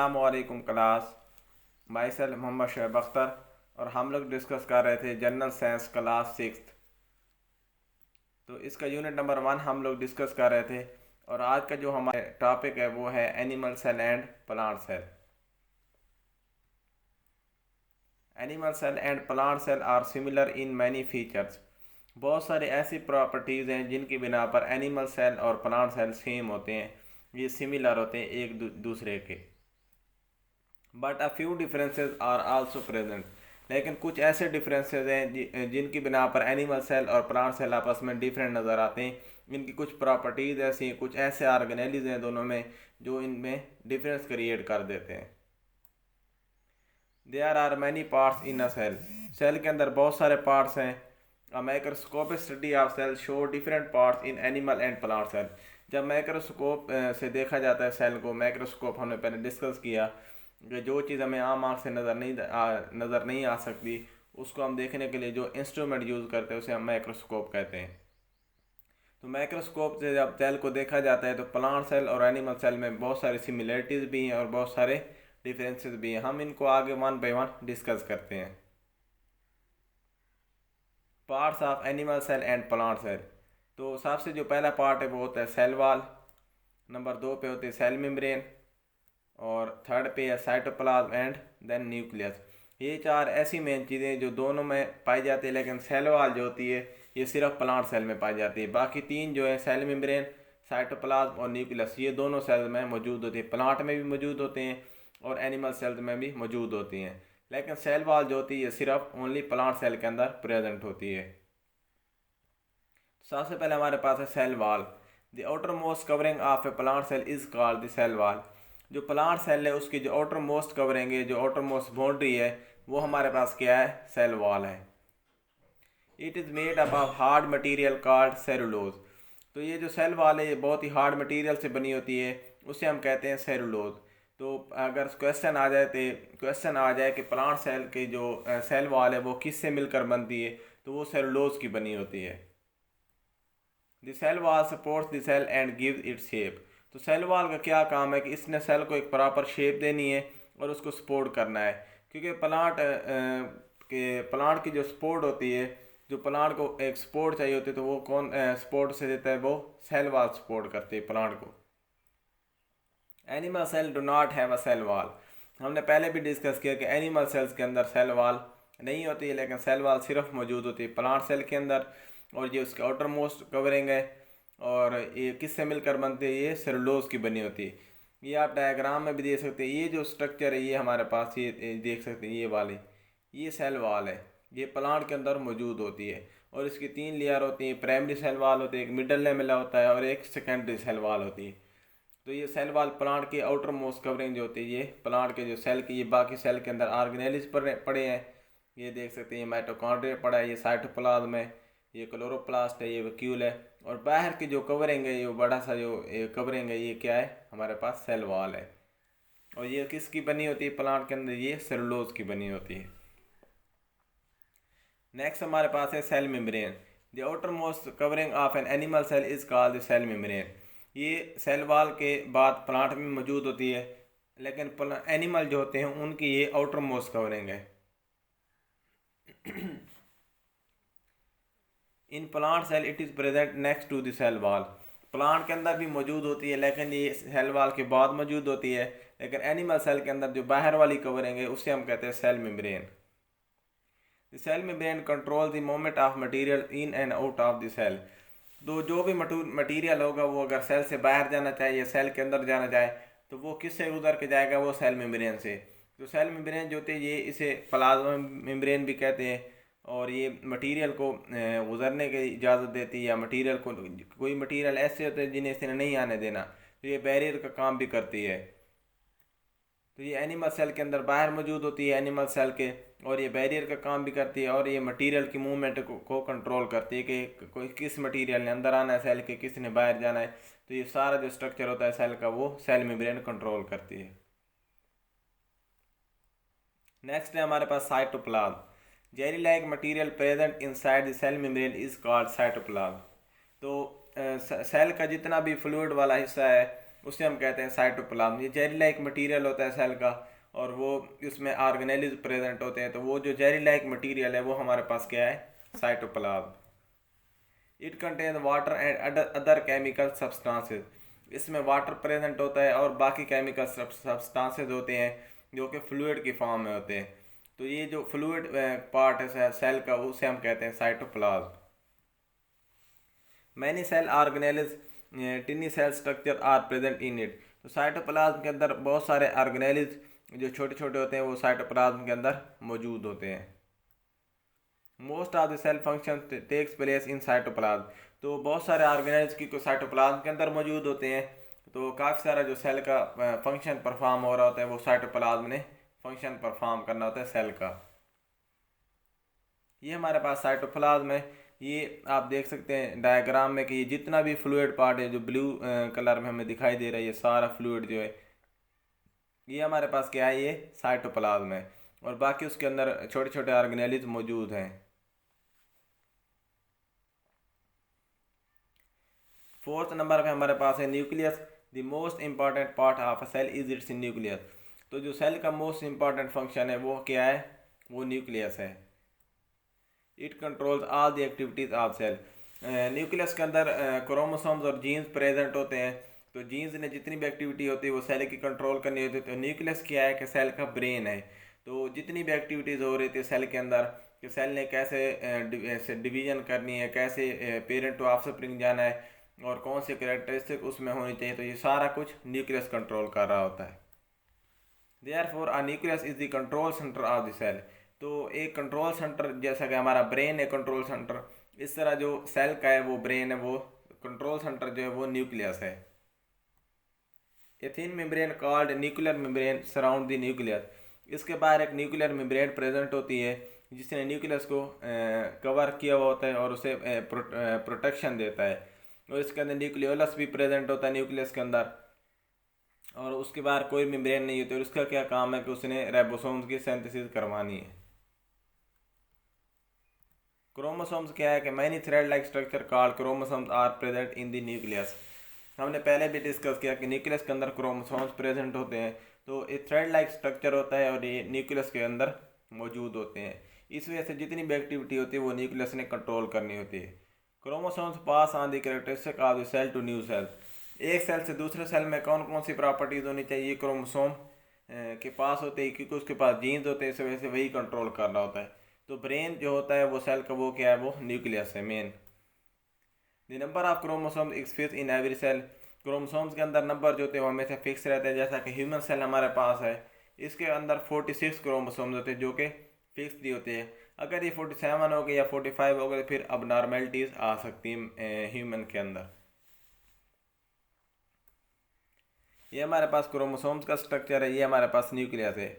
अस्सलामुअलैकुम class. Myself Mohammad Shoaib Akhtar और हम लोग डिस्कस कर रहे थे जनरल साइंस क्लास 6। तो इसका यूनिट नंबर 1 हम लोग डिस्कस कर रहे थे और आज का जो हमारा टॉपिक है वो है animal cell and plant cell. Animal cell and plant cell are similar in many features. बहुत सारे ऐसी प्रॉपर्टीज़ हैं जिनकी बिना पर एनिमल सेल और प्लांट सेल सेम होते हैं, ये सिमिलर होते हैं एक दूसरे के। But a few differences are also present. लेकिन कुछ ऐसे डिफरेंसेस हैं जिनकी बिना पर एनिमल सेल और प्लांट सेल आपस में डिफरेंट नज़र आते हैं। इनकी कुछ प्रॉपर्टीज़ ऐसी हैं, कुछ ऐसे ऑर्गेनेलिज हैं दोनों में जो इनमें डिफरेंस क्रिएट कर देते हैं। There are many parts in a cell. Cell के अंदर बहुत सारे पार्ट्स हैं। A microscopic study of cell show different parts in animal and plant cell. जब माइक्रोस्कोप से देखा जाता है सेल को, माइक्रोस्कोप हमने पहले डिस्कस किया कि जो चीज़ हमें आम आँख से नज़र नहीं आ सकती उसको हम देखने के लिए जो इंस्ट्रूमेंट यूज़ करते हैं उसे हम माइक्रोस्कोप कहते हैं। तो माइक्रोस्कोप से जब सेल को देखा जाता है तो प्लांट सेल और एनिमल सेल में बहुत सारी सिमिलरिटीज़ भी हैं और बहुत सारे डिफरेंसेस भी हैं। हम इनको आगे 1 बाय 1 डिस्कस करते हैं। Parts of animal cell and plant cell. तो सबसे जो पहला पार्ट है वो होता है सेल वॉल, नंबर 2 पे होते हैं सेल मेम्ब्रेन और थर्ड पे है साइटोप्लाज्म एंड देन न्यूक्लियस। ये 4 ऐसी मेन चीज़ें जो दोनों में पाई जाती है, लेकिन सेल वॉल जो होती है ये सिर्फ प्लांट सेल में पाई जाती है। बाकी 3 जो है सेल मेम्ब्रेन, साइटोप्लाज्म और न्यूक्लियस, ये दोनों सेल में मौजूद होती है। प्लांट में भी मौजूद होते हैं और एनिमल सेल्स में भी मौजूद होती हैं, लेकिन सेल वॉल जो होती है ये सिर्फ ओनली प्लांट सेल के अंदर प्रेजेंट होती है। सबसे पहले हमारे पास है cell wall. The outer most covering of a plant cell is called the cell wall. जो प्लांट सेल है उसकी जो आउटर मोस्ट कवरिंग है, जो आउटर मोस्ट बाउंड्री है, वो हमारे पास क्या है? सेल वॉल है। It is made up of hard material called cellulose. तो ये जो सेल वॉल है ये बहुत ही हार्ड मटेरियल से बनी होती है, उसे हम कहते हैं सेलुलोज। तो अगर क्वेश्चन आ जाए कि प्लांट सेल की जो सेल वॉल है वो किससे मिलकर बनती है, तो वो सेलुलोज की बनी होती है। The cell wall supports the cell and gives it shape. तो सेल वॉल का क्या काम है कि इसने सेल को एक प्रॉपर शेप देनी है और उसको सपोर्ट करना है। क्योंकि प्लांट की जो सपोर्ट होती है, जो प्लांट को एक सपोर्ट चाहिए होती है, तो वो कौन सपोर्ट से देता है? वो सेल वॉल सपोर्ट करती है प्लांट को। Animal cell do not have a cell wall. हमने पहले भी डिस्कस किया कि एनिमल सेल्स के अंदर सेल वॉल नहीं होती है, लेकिन सेल वॉल सिर्फ मौजूद होती है प्लांट सेल के अंदर। और ये उसके आउटर मोस्ट कवरिंग है और ये किससे मिलकर बनती है? ये सेलुलोज की बनी होती है। ये आप डायग्राम में भी देख सकते हैं। ये जो स्ट्रक्चर है ये हमारे पास ये देख सकते हैं, ये वाली ये सेल वॉल है, ये प्लांट के अंदर मौजूद होती है। और इसकी 3 लेयर होती हैं। प्राइमरी सेल वॉल होती है, एक मिडल लेवल होता है और एक सेकेंडरी सेल वॉल होती है। तो ये सेल वॉल प्लांट की आउटर मोस्ट कवरिंग जो होती है, ये प्लांट के जो सेल की, ये बाकी सेल के अंदर ऑर्गेनेलिज पड़े हैं। ये देख सकते हैं, माइटोकॉन्ड्रिया पड़ा है, ये साइटोप्लाज्म है, ये क्लोरोप्लास्ट है, ये वैक्यूल है। और बाहर की जो कवरिंग है, ये बड़ा सा जो कवरिंग है, ये क्या है? हमारे पास सेल वॉल है। और ये किसकी बनी होती है प्लांट के अंदर? ये सेलुलोज की बनी होती है। नेक्स्ट हमारे पास है cell membrane. The outer most covering of an animal cell is called the cell membrane. ये सेल वॉल के बाद प्लांट में मौजूद होती है, लेकिन एनिमल जो होते हैं उनकी ये आउटर मोस्ट कवरिंग है। In plant cell it is present next to the cell wall. Plant के अंदर भी मौजूद होती है, लेकिन ये सेल वॉल के बाद मौजूद होती है। लेकिन एनिमल सेल के अंदर जो बाहर वाली कवरिंग है उसे हम कहते हैं cell membrane. The cell membrane control the movement of material in and out of the cell. तो जो भी मटेरियल होगा वो अगर सेल से बाहर जाना चाहे या सेल के अंदर जाना चाहे तो वो किससे गुजर के जाएगा? वो सेल मेम्ब्रेन से। तो सेल मेम्ब्रेन जो होते हैं ये इसे प्लाज्मा मेम्ब्रेन भी कहते हैं। और ये मटेरियल को गुजरने की इजाज़त देती है, या मटेरियल को, कोई मटेरियल ऐसे होते हैं जिन्हें इसने नहीं आने देना, तो ये बैरियर का काम भी करती है। तो ये एनिमल सेल के अंदर बाहर मौजूद होती है एनिमल सेल के, और ये बैरियर का काम भी करती है और ये मटेरियल की मूवमेंट को कंट्रोल करती है कि कोई किस मटेरियल ने अंदर आना है सेल के, किस ने बाहर जाना है। तो ये सारा जो स्ट्रक्चर होता है सेल का वो सेल मेम्ब्रेन कंट्रोल करती है। नेक्स्ट है हमारे पास cytoplasm. Jelly like material present inside the cell membrane is called cytoplasm. तो सेल का जितना भी फ्लूइड वाला हिस्सा है उसे हम कहते हैं साइटोप्लाज्म। ये जेली लाइक मटीरियल होता है सेल का, और वो उसमें ऑर्गेनेल्स प्रेजेंट होते हैं। तो वो जो जेली लाइक मटीरियल है वो हमारे पास क्या है, cytoplasm. It contain water and other chemical substances. इसमें वाटर प्रेजेंट होता है और बाकी केमिकल सब्सटेंसेस होते हैं जो कि फ्लूइड की फॉर्म में होते हैं। तो ये जो फ्लूइड पार्ट है सेल का, उसे हम कहते हैं cytoplasm. Many cell organelles tiny cell structure are present in it. तो साइटोप्लाज्म के अंदर बहुत सारे ऑर्गेनेल्स जो छोटे छोटे होते हैं वो साइटोप्लाज्म के अंदर मौजूद होते हैं। Most of the cell function takes place in cytoplasm. तो बहुत सारे ऑर्गेनेल्स की साइटोप्लाज्म के अंदर मौजूद होते हैं। तो काफ़ी सारा जो सेल का फंक्शन परफॉर्म हो रहा होता है वो साइटोप्लाज्म ने फंक्शन परफॉर्म करना होता है सेल का। ये हमारे पास साइटोप्लाज्म है। ये आप देख सकते हैं डायग्राम में कि ये जितना भी फ्लूइड पार्ट है जो ब्लू कलर में हमें दिखाई दे रहा है, ये सारा फ्लूइड जो है ये हमारे पास क्या है, ये साइटोप्लाज्म है। और बाकी उसके अंदर छोटे छोटे ऑर्गेनेल्स मौजूद हैं। फोर्थ नंबर पे हमारे पास है nucleus. The most important part of a cell is its nucleus. तो जो सेल का मोस्ट इंपॉर्टेंट फंक्शन है वो क्या है, वो न्यूक्लियस है। It controls all the activities of cell. Nucleus के अंदर क्रोमोसोम्स और जीन्स प्रेजेंट होते हैं। तो जीन्स ने जितनी भी एक्टिविटी होती है वो सेल की कंट्रोल करनी होती है। तो न्यूक्लियस क्या है कि सेल का ब्रेन है। तो जितनी भी एक्टिविटीज़ हो रही थी सेल के अंदर, कि सेल ने कैसे डिवीजन करनी है, कैसे पेरेंट टू ऑफस्प्रिंग जाना है, और कौन सी कैरेक्टरिस्टिक उसमें होनी चाहिए, तो ये सारा कुछ न्यूक्लियस कंट्रोल कर रहा होता है। Therefore a nucleus is the control centre of the cell. तो एक कंट्रोल सेंटर, जैसा कि हमारा ब्रेन है कंट्रोल सेंटर, इस तरह जो सेल का है वो ब्रेन है, वो कंट्रोल सेंटर जो है वो न्यूक्लियस है। A thin membrane called nuclear membrane surround the nucleus. इसके बाहर एक न्यूक्लियर मेम्ब्रेन प्रेजेंट होती है जिसने न्यूक्लियस को कवर किया हुआ होता है और उसे प्रोटेक्शन देता है। और इसके अंदर न्यूक्लियोलस भी प्रेजेंट होता है न्यूक्लियस के अंदर, और उसके बाहर कोई मेम्ब्रेन नहीं होती। और उसका क्या काम है कि उसने राइबोसोम्स की सिंथेसिस करवानी है। क्रोमोसोम्स क्या है कि many thread like structure called chromosomes are present in the nucleus. हमने पहले भी डिस्कस किया कि न्यूक्लियस के अंदर क्रोमोसोम्स प्रेजेंट होते हैं। तो ये थ्रेड लाइक स्ट्रक्चर होता है और ये न्यूक्लियस के अंदर मौजूद होते हैं। इस वजह से जितनी भी एक्टिविटी होती है वो न्यूक्लियस ने कंट्रोल करनी होती है। Chromosomes pass on the characteristic of the cell to new cell. एक सेल से दूसरे सेल में कौन कौन सी प्रॉपर्टीज़ होनी चाहिए क्रोमोसोम के पास होते हैं, क्योंकि उसके पास जीन्स होते हैं, इस वजह से वही कंट्रोल करना होता है। तो ब्रेन जो होता है वो सेल का वो क्या है, वो न्यूक्लियस है main. The number of chromosomes is fix in every cell. Chromosomes के अंदर नंबर जो होते हैं वो हमेशा फिक्स रहते हैं। जैसा कि ह्यूमन सेल हमारे पास है, इसके अंदर 46 क्रोमोसोम्स होते हैं जो कि फिक्स दी होते हैं। अगर ये 47 हो गए या 45 हो गए तो फिर अब नॉर्मेलिटीज़ आ सकती हैं ह्यूमन के अंदर। ये हमारे पास क्रोमोसोम्स का स्ट्रक्चर है, ये हमारे पास न्यूक्लियस है।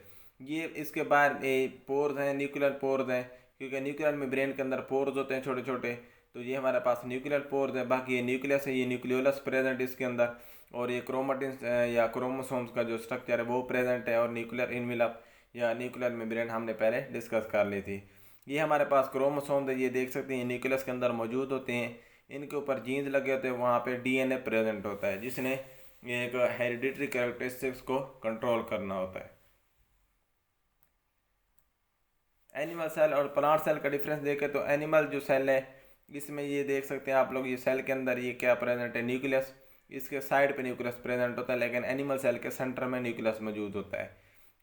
ये इसके बाद पोर्स हैं, न्यूक्लियर पोर्स हैं, क्योंकि न्यूक्लियर में ब्रेन के अंदर पोर्स होते हैं छोटे छोटे। तो ये हमारे पास न्यूक्लियर पोर्स है। बाकी ये न्यूक्लियस है, ये न्यूक्लियोलस प्रेजेंट इसके अंदर, और ये क्रोमेटिन या क्रोमोसोम्स का जो स्ट्रक्चर है वो प्रेजेंट है। और न्यूक्लियर इनवेलप या न्यूक्लियर मेम्ब्रेन हमने पहले डिस्कस कर ली थी। ये हमारे पास क्रोमोसोम्स है, ये देख सकते हैं न्यूक्लियस के अंदर मौजूद होते हैं। इनके ऊपर जीन्स लगे होते हैं, वहाँ पे डीएनए प्रेजेंट होता है जिसने एक हेरिडिटरी कैरेक्टरिस्टिक्स को कंट्रोल करना होता है। एनिमल सेल और प्लांट सेल का डिफरेंस देखें तो एनिमल जो सेल है इसमें ये देख सकते हैं आप लोग, ये सेल के अंदर ये क्या प्रेजेंट है, न्यूक्लियस। इसके साइड पे न्यूक्लियस प्रेजेंट होता है, लेकिन एनिमल सेल के सेंटर में न्यूक्लियस मौजूद होता है।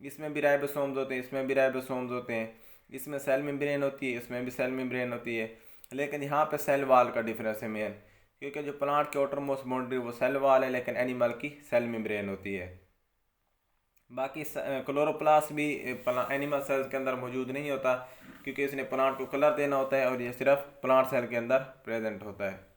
इसमें भी राइबोसोम्स होते हैं, इसमें भी राइबोसोम्स होते हैं। इसमें सेल मेम्ब्रेन होती है, इसमें भी सेल मेम्ब्रेन होती है। लेकिन यहाँ पे सेल वाल का डिफरेंस है मेन, क्योंकि जो प्लांट की आउटर मोस्ट बाउंड्री वो सेल वाल है, लेकिन एनिमल की सेल मेम्ब्रेन होती है। बाकी क्लोरोप्लास्ट भी एनिमल सेल्स के अंदर मौजूद नहीं होता, क्योंकि इसने प्लांट को कलर देना होता है, और ये सिर्फ प्लांट सेल के अंदर प्रेजेंट होता है।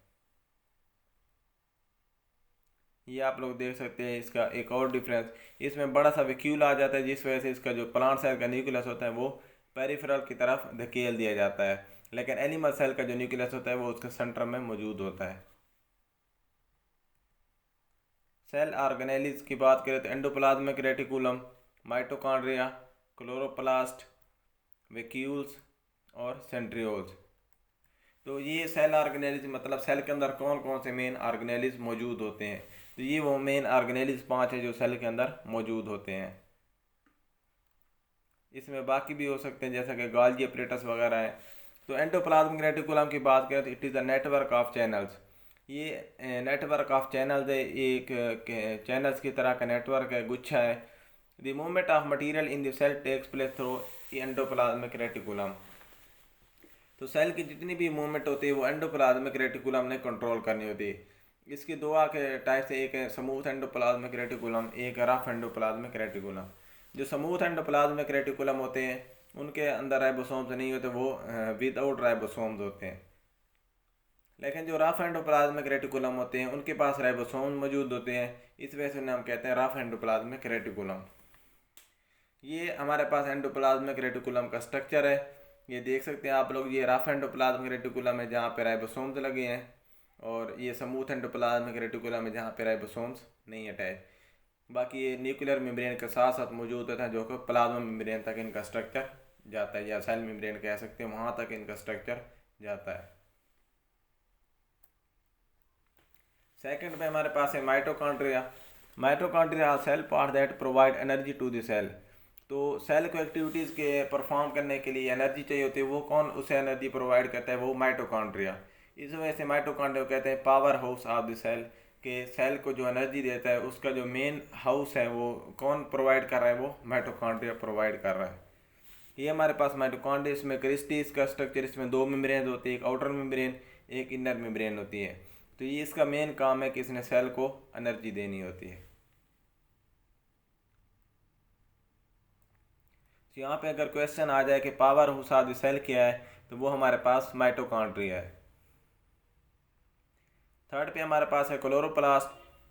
ये आप लोग देख सकते हैं इसका एक और डिफरेंस, इसमें बड़ा सा वैक्यूल आ जाता है जिस वजह से इसका जो प्लांट सेल का न्यूक्लियस होता है वो पेरिफेरल की तरफ धकेल दिया जाता है। लेकिन एनिमल सेल का जो न्यूक्लियस होता है वो उसके सेंटर में मौजूद होता है। सेल ऑर्गेनेलिस की बात करें तो endoplasmic reticulum, mitochondria, chloroplast, vacuoles और सेंट्रियोल्स। तो ये सेल ऑर्गेनेलिस मतलब सेल के अंदर कौन कौन से मेन ऑर्गेनेलिस मौजूद होते हैं। तो ये वो मेन ऑर्गेनेल्स 5 है जो सेल के अंदर मौजूद होते हैं। इसमें बाकी भी हो सकते हैं जैसा कि गाल्गी अपरेटस वगैरह है। तो एंडोप्लाज्मिक रेटिकुलम की बात करें तो it is the network of channels. ये नेटवर्क ऑफ चैनल्स है, एक चैनल्स की तरह का नेटवर्क है, गुच्छा है। The movement of material in the sale tax place through endoplasmic reticulum. तो सेल की जितनी भी मूवमेंट होती है वो एंडोप्लाज्मिक रेटिकुलम ने कंट्रोल करनी होती है। इसकी दो आके टाइप से, एक है स्मूथ एंडोप्लाज्मिक रेटिकुलम, एक रफ एंडोप्लाज्मिक रेटिकुलम। जो स्मूथ एंडोप्लाज्मिक रेटिकुलम होते हैं उनके अंदर राइबोसोम्स नहीं होते, वो विदाउट राइबोसोम्स होते हैं। लेकिन जो रफ एंडोप्लाज्मिक रेटिकुलम होते हैं उनके पास राइबोसोम मौजूद होते हैं, इस वजह से उन्हें हम कहते हैं रफ एंडोप्लाज्मिक रेटिकुलम। ये हमारे पास एंडोप्लाज्मिक रेटिकुलम का स्ट्रक्चर है। ये देख सकते हैं आप लोग, ये रफ एंडोप्लाज्मिक रेटिकुलम है जहाँ पे राइबोसोम्स लगे हैं, और ये स्मूथ एंडोप्लाज्मिक रेटिकुलम है जहाँ पे राइबोसोम्स नहीं अटैच। बाकी ये न्यूक्लियर मेम्ब्रेन के साथ साथ मौजूद होता है जो कि प्लाज्मा मेम्ब्रेन तक इनका स्ट्रक्चर जाता है, या सेल मेम्ब्रेन कह सकते हैं, वहाँ तक इनका स्ट्रक्चर जाता है। सेकंड पे हमारे पास है mitochondria. Mitochondria cell part that provide energy to the cell. तो सेल को एक्टिविटीज़ के परफॉर्म करने के लिए एनर्जी चाहिए होती है, वो कौन उसे एनर्जी प्रोवाइड करता है, वो माइटोकॉन्ड्रिया। इस वजह से माइटोकॉन्ड्रिया को कहते हैं powerhouse of the cell, के सेल को जो एनर्जी देता है उसका जो मेन हाउस है वो कौन प्रोवाइड कर रहा है, वो माइटोकॉन्ड्रिया प्रोवाइड कर रहा है। ये हमारे पास माइटोकॉन्ड्रिया, इसमें क्रिस्टी का स्ट्रक्चर, इसमें दो मेम्ब्रेन होती है, एक आउटर मेम्ब्रेन एक इनर मेम्ब्रेन होती है। तो ये इसका मेन काम है कि इसने सेल को एनर्जी देनी होती है। तो यहाँ पे अगर क्वेश्चन आ जाए कि powerhouse of the cell क्या है, तो वो हमारे पास माइटोकॉन्ड्रिया है। थर्ड पे हमारे पास है chloroplast.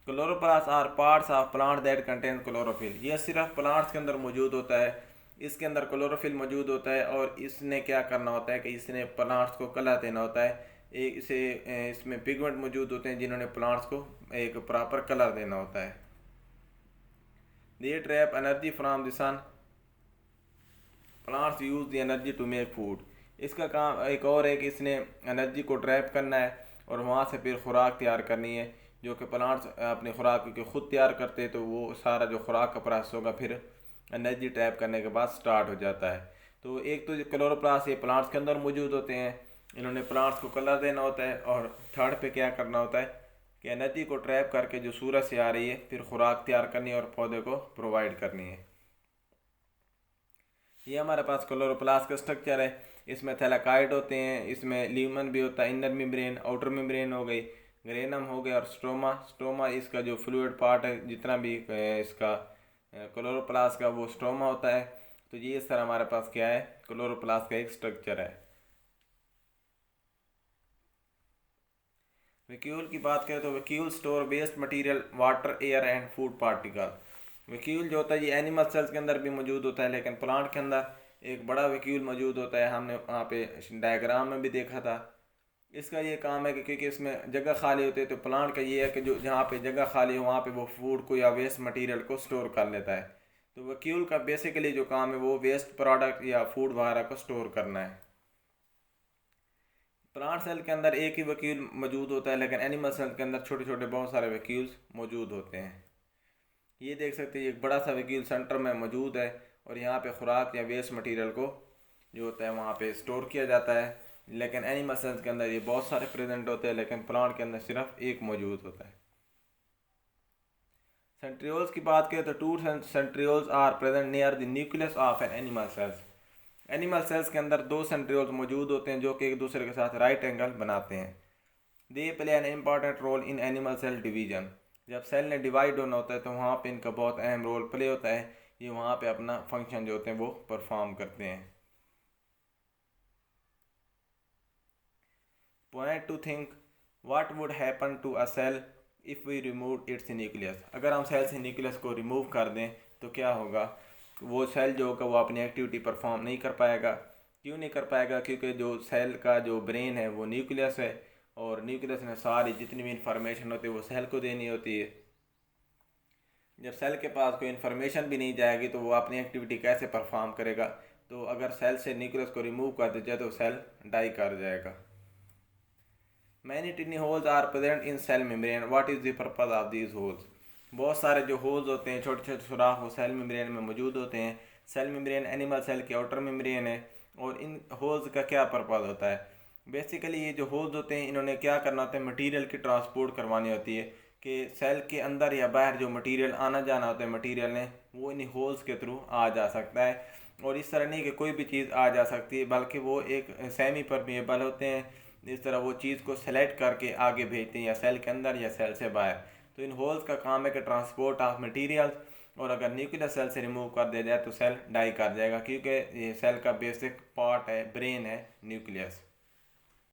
Chloroplast are parts of plant that contain chlorophyll. ये सिर्फ प्लांट्स के अंदर मौजूद होता है, इसके अंदर क्लोरोफिल मौजूद होता है, और इसने क्या करना होता है कि इसने प्लांट्स को कलर देना होता है। एक इसे इसमें पिगमेंट मौजूद होते हैं जिन्होंने प्लांट्स को एक प्रॉपर कलर देना होता है। They trap energy from the sun. Plants use the energy to make food. इसका काम एक और है कि इसने एनर्जी को ट्रैप करना है और वहाँ से फिर खुराक तैयार करनी है, जो कि प्लांट्स अपनी खुराक क्योंकि ख़ुद तैयार करते हैं, तो वो सारा जो खुराक का प्रोसेस होगा फिर एनर्जी ट्रैप करने के बाद स्टार्ट हो जाता है। तो एक तो क्लोरोप्लास्ट ये प्लांट्स के अंदर मौजूद होते हैं, इन्होंने प्लांट्स को कलर देना होता है, और थर्ड पे क्या करना होता है कि एनर्जी को ट्रैप करके जो सूरज से आ रही है फिर खुराक तैयार करनी है और पौधे को प्रोवाइड करनी है। ये हमारे पास क्लोरोप्लास्ट का स्ट्रक्चर है। इसमें थैलाकाइड होते हैं, इसमें ल्यूमन भी होता है, इनर मेम्ब्रेन, आउटर मेम्ब्रेन हो गई, ग्रेनम हो गया, और स्ट्रोमा। स्ट्रोमा इसका जो फ्लूइड पार्ट है जितना भी इसका क्लोरोप्लास्ट का, वो स्ट्रोमा होता है। तो ये इस तरह हमारे पास क्या है, क्लोरोप्लास्ट का एक स्ट्रक्चर है। वैक्यूल की बात करें तो vacuole store waste material, water, air and food particle. Vacuole जो होता है ये एनिमल सेल्स के अंदर भी मौजूद होता है, लेकिन प्लांट के अंदर एक बड़ा वैक्यूल मौजूद होता है। हमने वहाँ पे डायग्राम में भी देखा था। इसका ये काम है कि क्योंकि इसमें जगह खाली होती है, तो प्लांट का ये है कि जो जहाँ पे जगह खाली हो वहाँ पे वो फूड को या वेस्ट मटेरियल को स्टोर कर लेता है। तो वैक्यूल का बेसिकली जो काम है वो वेस्ट प्रोडक्ट या फूड वगैरह को स्टोर करना है। प्लांट सेल के अंदर एक ही वैक्यूल मौजूद होता है, लेकिन एनिमल सेल के अंदर छोटे छोटे बहुत सारे वैक्यूल्स मौजूद होते हैं। ये देख सकते हैं एक बड़ा सा वैक्यूल सेंटर में मौजूद है, और यहाँ पे खुराक या वेस्ट मटेरियल को जो होता है वहाँ पे स्टोर किया जाता है। लेकिन एनिमल सेल्स के अंदर ये बहुत सारे प्रेजेंट होते हैं, लेकिन प्लांट के अंदर सिर्फ एक मौजूद होता है। सेंट्रियोल्स की बात करें तो two centrioles are present near the nucleus of an animal cells. Animal cells के अंदर दो सेंट्रियोल्स मौजूद होते हैं जो कि एक दूसरे के साथ राइट एंगल बनाते हैं। They play an important role in animal cell division. जब सेल ने डिवाइड होना होता है तो वहाँ पे इनका बहुत अहम रोल प्ले होता है। ये वहाँ पे अपना फंक्शन जो होते हैं वो परफॉर्म करते हैं। Point to think what would happen to a cell if we remove its nucleus. अगर हम सेल से न्यूक्लियस को रिमूव कर दें तो क्या होगा, वो सेल जो होगा वो अपनी एक्टिविटी परफॉर्म नहीं कर पाएगा। क्यों नहीं कर पाएगा, क्योंकि जो सेल का जो ब्रेन है वो न्यूक्लियस है, और न्यूक्लियस में सारी जितनी भी इंफॉर्मेशन होती है वो सेल को देनी होती है। जब सेल के पास कोई इन्फॉर्मेशन भी नहीं जाएगी तो वो अपनी एक्टिविटी कैसे परफॉर्म करेगा। तो अगर सेल से न्यूक्लियस को रिमूव कर दिया जाए तो सेल डाई कर जाएगा। Many tiny holes are present in cell membrane, what is the purpose of these holes. बहुत सारे जो होल्स होते हैं, छोटे छोटे सुराख, वो सेल मेम्ब्रेन में मौजूद होते हैं। सेल मेम्ब्रेन एनिमल सेल की आउटर मेम्ब्रेन है, और इन होल्स का क्या पर्पज होता है। बेसिकली ये जो होल्स होते हैं, इन्होंने क्या करना होता है, मटेरियल की ट्रांसपोर्ट करवानी होती है, कि सेल के अंदर या बाहर जो मटेरियल आना जाना होता है मटेरियल ने, वो इन होल्स के थ्रू आ जा सकता है। और इस तरह नहीं कि कोई भी चीज़ आ जा सकती है, बल्कि वो एक सेमी परमेबल होते हैं। इस तरह वो चीज़ को सेलेक्ट करके आगे भेजते हैं, या सेल के अंदर या सेल से बाहर। तो इन होल्स का काम है कि ट्रांसपोर्ट ऑफ मटीरियल, और अगर न्यूक्लियस सेल से रिमूव कर दिया जाए तो सेल डाई कर जाएगा, क्योंकि ये सेल का बेसिक पार्ट है, ब्रेन है न्यूक्लियस।